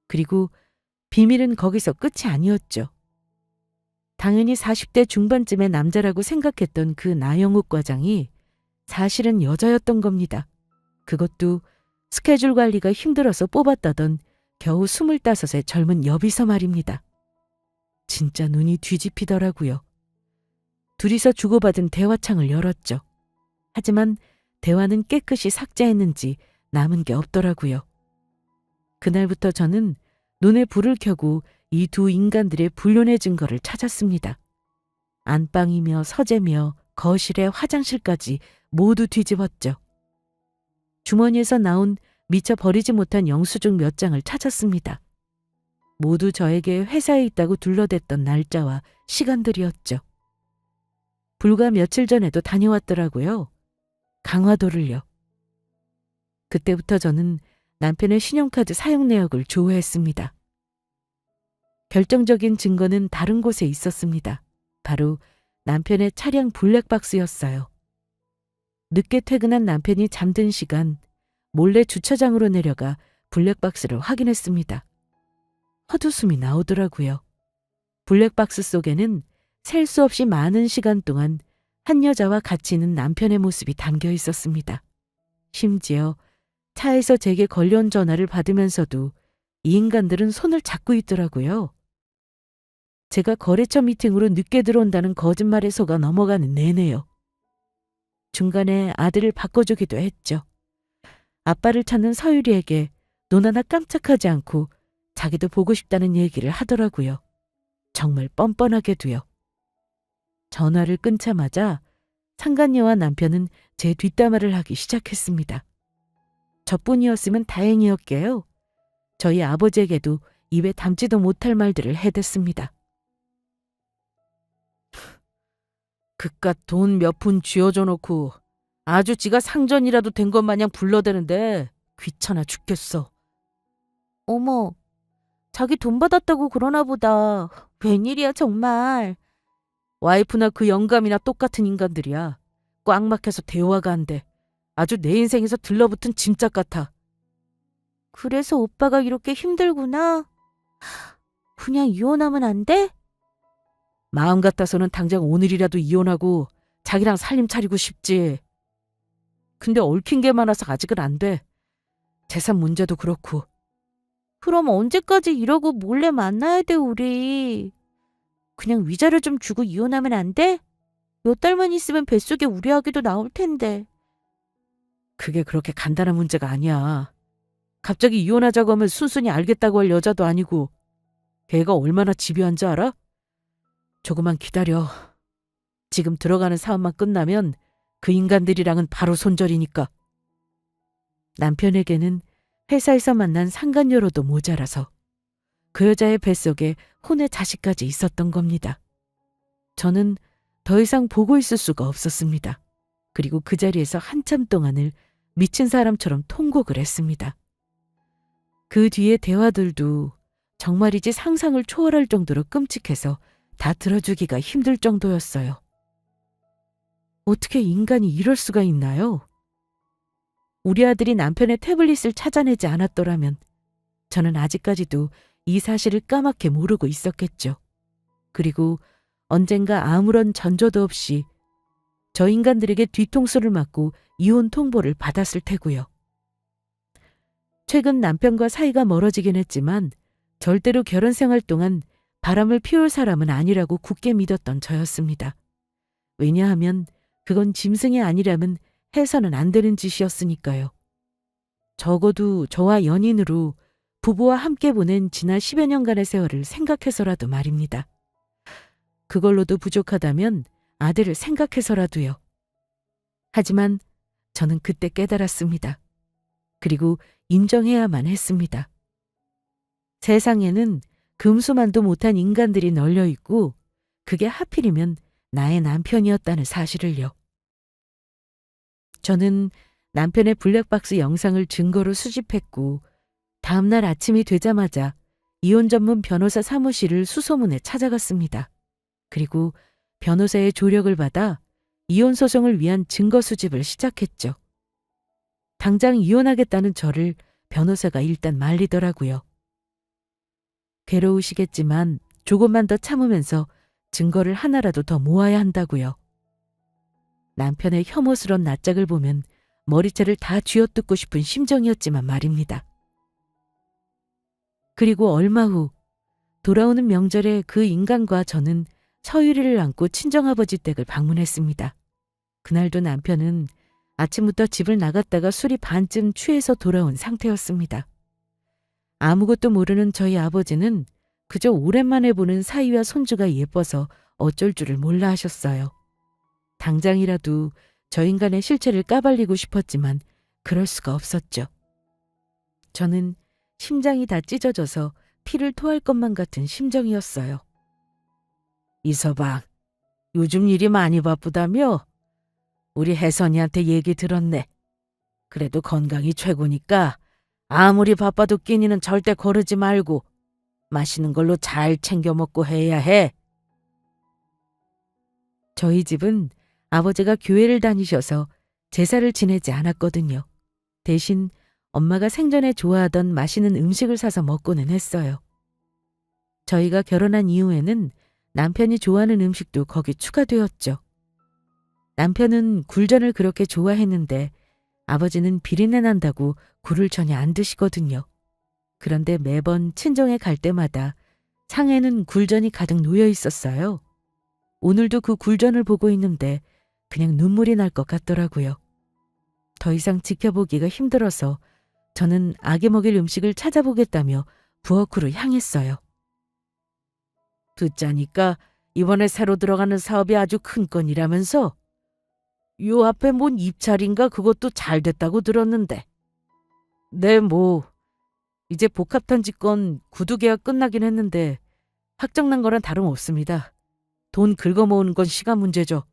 그리고 비밀은 거기서 끝이 아니었죠. 당연히 40대 중반쯤의 남자라고 생각했던 그 나영욱 과장이 사실은 여자였던 겁니다. 그것도 스케줄 관리가 힘들어서 뽑았다던 겨우 25의 젊은 여비서 말입니다. 진짜 눈이 뒤집히더라고요. 둘이서 주고받은 대화창을 열었죠. 하지만 대화는 깨끗이 삭제했는지 남은 게 없더라고요. 그날부터 저는 눈에 불을 켜고 이 두 인간들의 불륜의 증거를 찾았습니다. 안방이며 서재며 거실에 화장실까지 모두 뒤집었죠. 주머니에서 나온 미처 버리지 못한 영수증 몇 장을 찾았습니다. 모두 저에게 회사에 있다고 둘러댔던 날짜와 시간들이었죠. 불과 며칠 전에도 다녀왔더라고요. 강화도를요. 그때부터 저는 남편의 신용카드 사용 내역을 조회했습니다. 결정적인 증거는 다른 곳에 있었습니다. 바로 남편의 차량 블랙박스였어요. 늦게 퇴근한 남편이 잠든 시간 몰래 주차장으로 내려가 블랙박스를 확인했습니다. 헛웃음이 나오더라고요. 블랙박스 속에는 셀 수 없이 많은 시간 동안 한 여자와 같이 있는 남편의 모습이 담겨 있었습니다. 심지어 차에서 제게 걸려온 전화를 받으면서도 이 인간들은 손을 잡고 있더라고요. 제가 거래처 미팅으로 늦게 들어온다는 거짓말에 속아 넘어가는 내내요. 중간에 아들을 바꿔주기도 했죠. 아빠를 찾는 서유리에게 눈 하나 깜짝하지 않고 자기도 보고 싶다는 얘기를 하더라고요. 정말 뻔뻔하게도요. 전화를 끊자마자 상간녀와 남편은 제 뒷담화를 하기 시작했습니다. 저뿐이었으면 다행이었게요. 저희 아버지에게도 입에 담지도 못할 말들을 해댔습니다. 그깟 돈 몇 푼 쥐어줘 놓고 아주 지가 상전이라도 된 것 마냥 불러대는데 귀찮아 죽겠어. 어머, 자기 돈 받았다고 그러나 보다. 웬일이야 정말. 와이프나 그 영감이나 똑같은 인간들이야. 꽉 막혀서 대화가 안 돼. 아주 내 인생에서 들러붙은 짐짝 같아. 그래서 오빠가 이렇게 힘들구나. 그냥 이혼하면 안 돼? 마음 같아서는 당장 오늘이라도 이혼하고 자기랑 살림 차리고 싶지. 근데 얽힌 게 많아서 아직은 안 돼. 재산 문제도 그렇고. 그럼 언제까지 이러고 몰래 만나야 돼, 우리? 그냥 위자료 좀 주고 이혼하면 안 돼? 몇 달만 있으면 뱃속에 우리 아기도 나올 텐데. 그게 그렇게 간단한 문제가 아니야. 갑자기 이혼하자고 하면 순순히 알겠다고 할 여자도 아니고 걔가 얼마나 집요한지 알아? 조금만 기다려. 지금 들어가는 사업만 끝나면 그 인간들이랑은 바로 손절이니까. 남편에게는 회사에서 만난 상간녀로도 모자라서 그 여자의 뱃속에 혼의 자식까지 있었던 겁니다. 저는 더 이상 보고 있을 수가 없었습니다. 그리고 그 자리에서 한참 동안을 미친 사람처럼 통곡을 했습니다. 그 뒤의 대화들도 정말이지 상상을 초월할 정도로 끔찍해서 다 들어주기가 힘들 정도였어요. 어떻게 인간이 이럴 수가 있나요? 우리 아들이 남편의 태블릿을 찾아내지 않았더라면 저는 아직까지도 이 사실을 까맣게 모르고 있었겠죠. 그리고 언젠가 아무런 전조도 없이 저 인간들에게 뒤통수를 맞고 이혼 통보를 받았을 테고요. 최근 남편과 사이가 멀어지긴 했지만 절대로 결혼 생활 동안 바람을 피울 사람은 아니라고 굳게 믿었던 저였습니다. 왜냐하면 그건 짐승이 아니라면 해서는 안 되는 짓이었으니까요. 적어도 저와 연인으로 부부와 함께 보낸 지난 10여 년간의 세월을 생각해서라도 말입니다. 그걸로도 부족하다면 아들을 생각해서라도요. 하지만 저는 그때 깨달았습니다. 그리고 인정해야만 했습니다. 세상에는 금수만도 못한 인간들이 널려 있고 그게 하필이면 나의 남편이었다는 사실을요. 저는 남편의 블랙박스 영상을 증거로 수집했고 다음날 아침이 되자마자 이혼 전문 변호사 사무실을 수소문해 찾아갔습니다. 그리고 변호사의 조력을 받아 이혼 소송을 위한 증거 수집을 시작했죠. 당장 이혼하겠다는 저를 변호사가 일단 말리더라고요. 괴로우시겠지만 조금만 더 참으면서 증거를 하나라도 더 모아야 한다고요. 남편의 혐오스런 낯짝을 보면 머리채를 다 쥐어뜯고 싶은 심정이었지만 말입니다. 그리고 얼마 후 돌아오는 명절에 그 인간과 저는 서유리를 안고 친정아버지 댁을 방문했습니다. 그날도 남편은 아침부터 집을 나갔다가 술이 반쯤 취해서 돌아온 상태였습니다. 아무것도 모르는 저희 아버지는 그저 오랜만에 보는 사위와 손주가 예뻐서 어쩔 줄을 몰라 하셨어요. 당장이라도 저 인간의 실체를 까발리고 싶었지만 그럴 수가 없었죠. 저는 심장이 다 찢어져서 피를 토할 것만 같은 심정이었어요. 이서방, 요즘 일이 많이 바쁘다며? 우리 혜선이한테 얘기 들었네. 그래도 건강이 최고니까 아무리 바빠도 끼니는 절대 거르지 말고 맛있는 걸로 잘 챙겨 먹고 해야 해. 저희 집은 아버지가 교회를 다니셔서 제사를 지내지 않았거든요. 대신 엄마가 생전에 좋아하던 맛있는 음식을 사서 먹고는 했어요. 저희가 결혼한 이후에는 남편이 좋아하는 음식도 거기 추가되었죠. 남편은 굴전을 그렇게 좋아했는데 아버지는 비린내 난다고 굴을 전혀 안 드시거든요. 그런데 매번 친정에 갈 때마다 상에는 굴전이 가득 놓여 있었어요. 오늘도 그 굴전을 보고 있는데 그냥 눈물이 날 것 같더라고요. 더 이상 지켜보기가 힘들어서 저는 아기 먹일 음식을 찾아보겠다며 부엌으로 향했어요. 듣자니까 이번에 새로 들어가는 사업이 아주 큰 건이라면서? 요 앞에 뭔 입찰인가 그것도 잘 됐다고 들었는데. 네, 이제 복합단지건 구두 계약 끝나긴 했는데 확정난 거랑 다름없습니다. 돈 긁어모으는 건 시간 문제죠.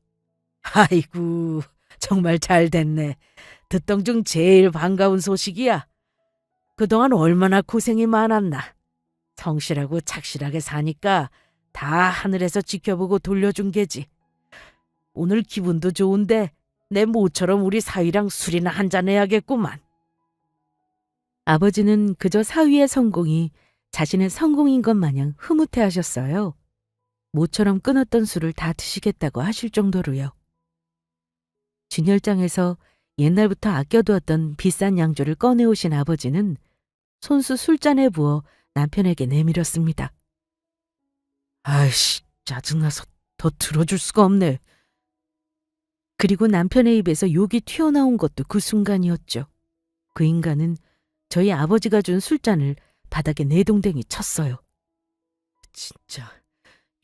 아이고, 정말 잘 됐네. 듣던 중 제일 반가운 소식이야. 그동안 얼마나 고생이 많았나. 성실하고 착실하게 사니까 다 하늘에서 지켜보고 돌려준 게지. 오늘 기분도 좋은데 내 모처럼 우리 사위랑 술이나 한잔 해야겠구만. 아버지는 그저 사위의 성공이 자신의 성공인 것 마냥 흐뭇해하셨어요. 모처럼 끊었던 술을 다 드시겠다고 하실 정도로요. 진열장에서 옛날부터 아껴두었던 비싼 양주를 꺼내오신 아버지는 손수 술잔에 부어 남편에게 내밀었습니다. 아이씨, 짜증나서 더 들어줄 수가 없네. 그리고 남편의 입에서 욕이 튀어나온 것도 그 순간이었죠. 그 인간은 저희 아버지가 준 술잔을 바닥에 내동댕이 쳤어요. 진짜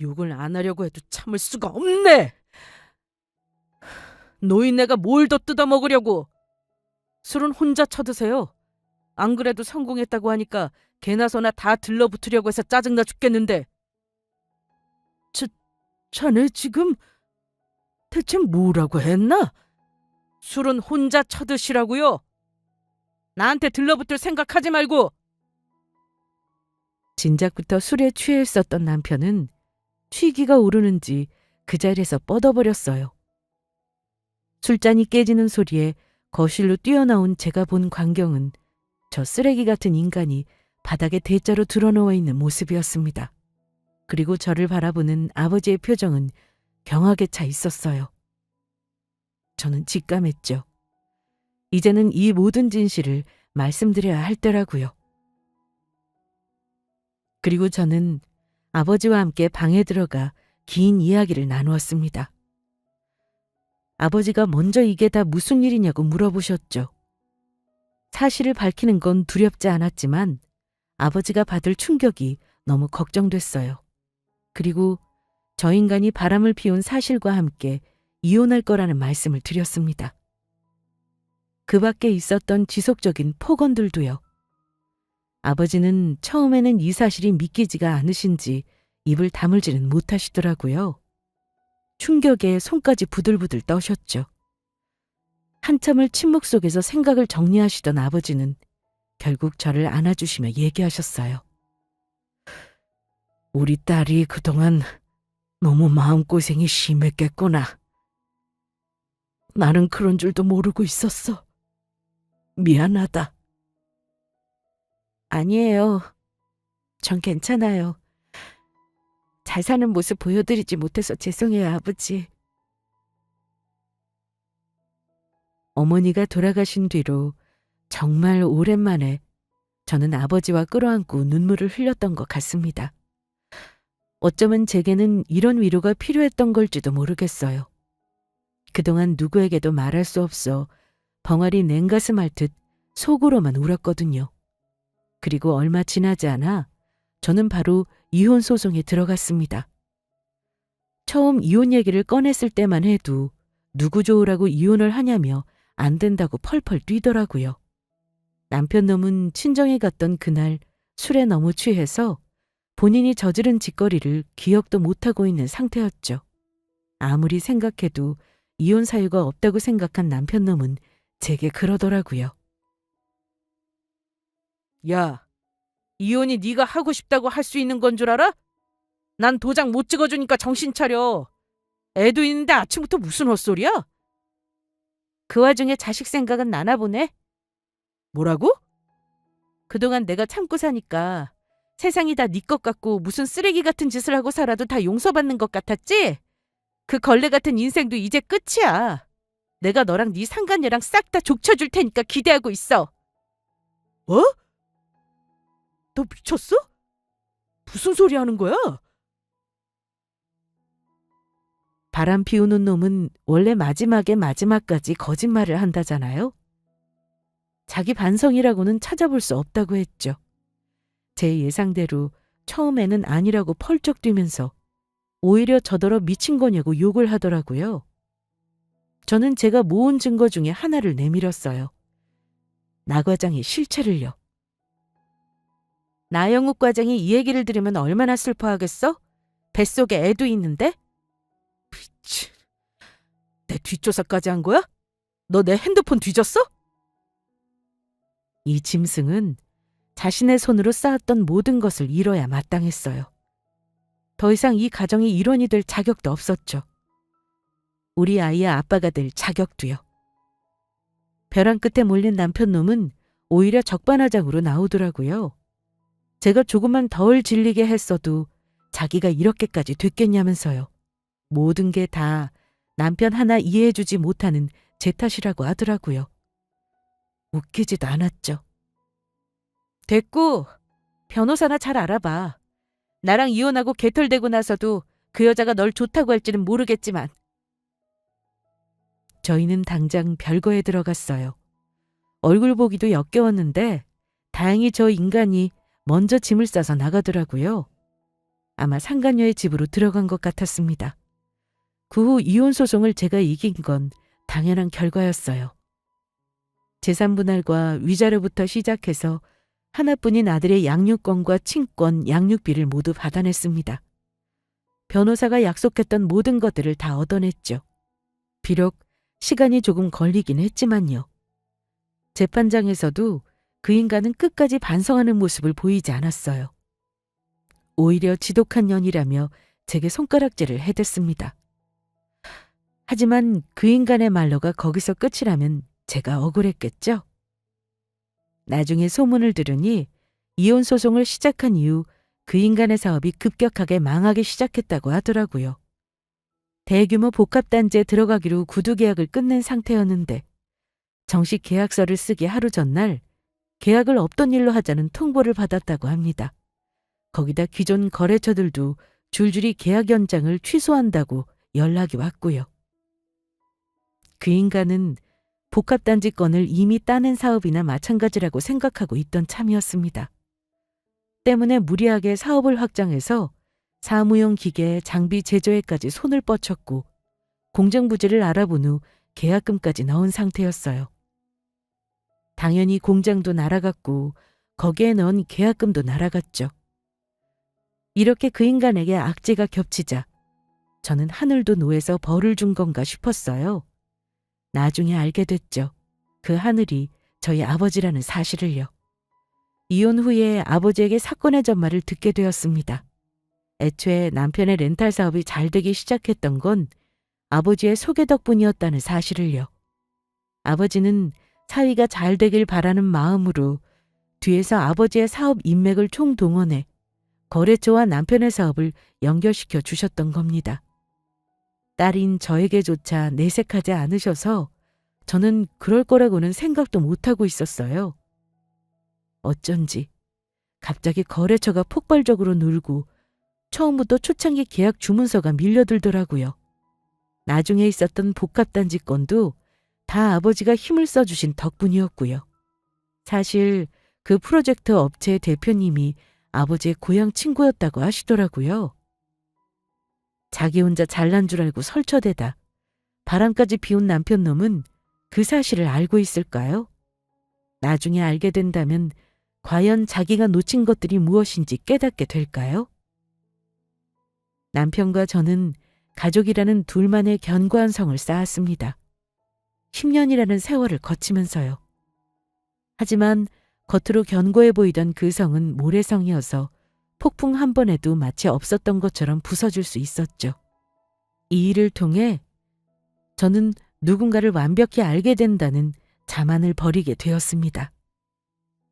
욕을 안 하려고 해도 참을 수가 없네. 노인네가 뭘 더 뜯어먹으려고. 술은 혼자 쳐드세요. 안 그래도 성공했다고 하니까 개나 소나 다 들러붙으려고 해서 짜증나 죽겠는데. 자네 지금 대체 뭐라고 했나? 술은 혼자 쳐드시라고요. 나한테 들러붙을 생각하지 말고. 진작부터 술에 취해 있었던 남편은 취기가 오르는지 그 자리에서 뻗어버렸어요. 술잔이 깨지는 소리에 거실로 뛰어나온 제가 본 광경은 저 쓰레기 같은 인간이 바닥에 대자로 드러누워 있는 모습이었습니다. 그리고 저를 바라보는 아버지의 표정은 경악에 차 있었어요. 저는 직감했죠. 이제는 이 모든 진실을 말씀드려야 할 때라고요. 그리고 저는 아버지와 함께 방에 들어가 긴 이야기를 나누었습니다. 아버지가 먼저 이게 다 무슨 일이냐고 물어보셨죠. 사실을 밝히는 건 두렵지 않았지만 아버지가 받을 충격이 너무 걱정됐어요. 그리고 저 인간이 바람을 피운 사실과 함께 이혼할 거라는 말씀을 드렸습니다. 그 밖에 있었던 지속적인 폭언들도요. 아버지는 처음에는 이 사실이 믿기지가 않으신지 입을 다물지는 못하시더라고요. 충격에 손까지 부들부들 떠셨죠. 한참을 침묵 속에서 생각을 정리하시던 아버지는 결국 저를 안아주시며 얘기하셨어요. 우리 딸이 그동안 너무 마음고생이 심했겠구나. 나는 그런 줄도 모르고 있었어. 미안하다. 아니에요. 전 괜찮아요. 잘 사는 모습 보여드리지 못해서 죄송해요, 아버지. 어머니가 돌아가신 뒤로 정말 오랜만에 저는 아버지와 끌어안고 눈물을 흘렸던 것 같습니다. 어쩌면 제게는 이런 위로가 필요했던 걸지도 모르겠어요. 그동안 누구에게도 말할 수 없어 벙어리 냉가슴 앓듯 속으로만 울었거든요. 그리고 얼마 지나지 않아 저는 바로 이혼 소송에 들어갔습니다. 처음 이혼 얘기를 꺼냈을 때만 해도 누구 좋으라고 이혼을 하냐며 안 된다고 펄펄 뛰더라고요. 남편 놈은 친정에 갔던 그날 술에 너무 취해서 본인이 저지른 짓거리를 기억도 못하고 있는 상태였죠. 아무리 생각해도 이혼 사유가 없다고 생각한 남편 놈은 제게 그러더라고요. 야, 이혼이 네가 하고 싶다고 할 수 있는 건 줄 알아? 난 도장 못 찍어주니까 정신 차려. 애도 있는데 아침부터 무슨 헛소리야? 그 와중에 자식 생각은 나나 보네. 뭐라고? 그동안 내가 참고 사니까 세상이 다 네 것 같고 무슨 쓰레기 같은 짓을 하고 살아도 다 용서받는 것 같았지? 그 걸레 같은 인생도 이제 끝이야. 내가 너랑 네 상간녀랑 싹 다 족쳐줄 테니까 기대하고 있어. 뭐? 너 미쳤어? 무슨 소리 하는 거야? 바람 피우는 놈은 원래 마지막까지 거짓말을 한다잖아요. 자기 반성이라고는 찾아볼 수 없다고 했죠. 제 예상대로 처음에는 아니라고 펄쩍 뛰면서 오히려 저더러 미친 거냐고 욕을 하더라고요. 저는 제가 모은 증거 중에 하나를 내밀었어요. 나 과장의 실체를요. 나영욱 과장이 이 얘기를 들으면 얼마나 슬퍼하겠어? 뱃속에 애도 있는데? 미친. 내 뒷조사까지 한 거야? 너 내 핸드폰 뒤졌어? 이 짐승은 자신의 손으로 쌓았던 모든 것을 잃어야 마땅했어요. 더 이상 이 가정이 일원이 될 자격도 없었죠. 우리 아이의 아빠가 될 자격도요. 벼랑 끝에 몰린 남편 놈은 오히려 적반하장으로 나오더라고요. 제가 조금만 덜 질리게 했어도 자기가 이렇게까지 됐겠냐면서요. 모든 게 다 남편 하나 이해해주지 못하는 제 탓이라고 하더라고요. 웃기지도 않았죠. 됐고, 변호사나 잘 알아봐. 나랑 이혼하고 개털되고 나서도 그 여자가 널 좋다고 할지는 모르겠지만. 저희는 당장 별거에 들어갔어요. 얼굴 보기도 역겨웠는데 다행히 저 인간이 먼저 짐을 싸서 나가더라고요. 아마 상간녀의 집으로 들어간 것 같았습니다. 그 후 이혼 소송을 제가 이긴 건 당연한 결과였어요. 재산분할과 위자료부터 시작해서 하나뿐인 아들의 양육권과 친권, 양육비를 모두 받아냈습니다. 변호사가 약속했던 모든 것들을 다 얻어냈죠. 비록 시간이 조금 걸리긴 했지만요. 재판장에서도 그 인간은 끝까지 반성하는 모습을 보이지 않았어요. 오히려 지독한 년이라며 제게 손가락질을 해댔습니다. 하지만 그 인간의 말로가 거기서 끝이라면 제가 억울했겠죠? 나중에 소문을 들으니 이혼 소송을 시작한 이후 그 인간의 사업이 급격하게 망하기 시작했다고 하더라고요. 대규모 복합단지에 들어가기로 구두 계약을 끝낸 상태였는데 정식 계약서를 쓰기 하루 전날 계약을 없던 일로 하자는 통보를 받았다고 합니다. 거기다 기존 거래처들도 줄줄이 계약 연장을 취소한다고 연락이 왔고요. 그 인간은 복합단지 건을 이미 따낸 사업이나 마찬가지라고 생각하고 있던 참이었습니다. 때문에 무리하게 사업을 확장해서 사무용 기계, 장비 제조에까지 손을 뻗쳤고 공장 부지를 알아본 후 계약금까지 넣은 상태였어요. 당연히 공장도 날아갔고 거기에 넣은 계약금도 날아갔죠. 이렇게 그 인간에게 악재가 겹치자 저는 하늘도 노에서 벌을 준 건가 싶었어요. 나중에 알게 됐죠. 그 하늘이 저희 아버지라는 사실을요. 이혼 후에 아버지에게 사건의 전말을 듣게 되었습니다. 애초에 남편의 렌탈 사업이 잘 되기 시작했던 건 아버지의 소개 덕분이었다는 사실을요. 아버지는 사위가 잘 되길 바라는 마음으로 뒤에서 아버지의 사업 인맥을 총동원해 거래처와 남편의 사업을 연결시켜 주셨던 겁니다. 딸인 저에게조차 내색하지 않으셔서 저는 그럴 거라고는 생각도 못하고 있었어요. 어쩐지 갑자기 거래처가 폭발적으로 늘고 처음부터 초창기 계약 주문서가 밀려들더라고요. 나중에 있었던 복합단지 건도 다 아버지가 힘을 써주신 덕분이었고요. 사실 그 프로젝트 업체의 대표님이 아버지의 고향 친구였다고 하시더라고요. 자기 혼자 잘난 줄 알고 설쳐대다 바람까지 피운 남편 놈은 그 사실을 알고 있을까요? 나중에 알게 된다면 과연 자기가 놓친 것들이 무엇인지 깨닫게 될까요? 남편과 저는 가족이라는 둘만의 견고한 성을 쌓았습니다. 10년이라는 세월을 거치면서요. 하지만 겉으로 견고해 보이던 그 성은 모래성이어서 폭풍 한 번에도 마치 없었던 것처럼 부서질 수 있었죠. 이 일을 통해 저는 누군가를 완벽히 알게 된다는 자만을 버리게 되었습니다.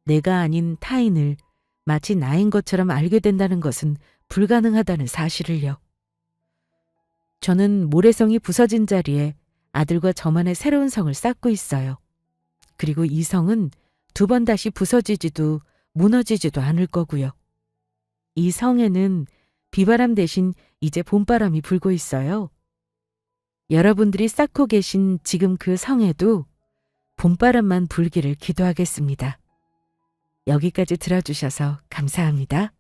내가 아닌 타인을 마치 나인 것처럼 알게 된다는 것은 불가능하다는 사실을요. 저는 모래성이 부서진 자리에 아들과 저만의 새로운 성을 쌓고 있어요. 그리고 이 성은 두 번 다시 부서지지도 무너지지도 않을 거고요. 이 성에는 비바람 대신 이제 봄바람이 불고 있어요. 여러분들이 쌓고 계신 지금 그 성에도 봄바람만 불기를 기도하겠습니다. 여기까지 들어주셔서 감사합니다.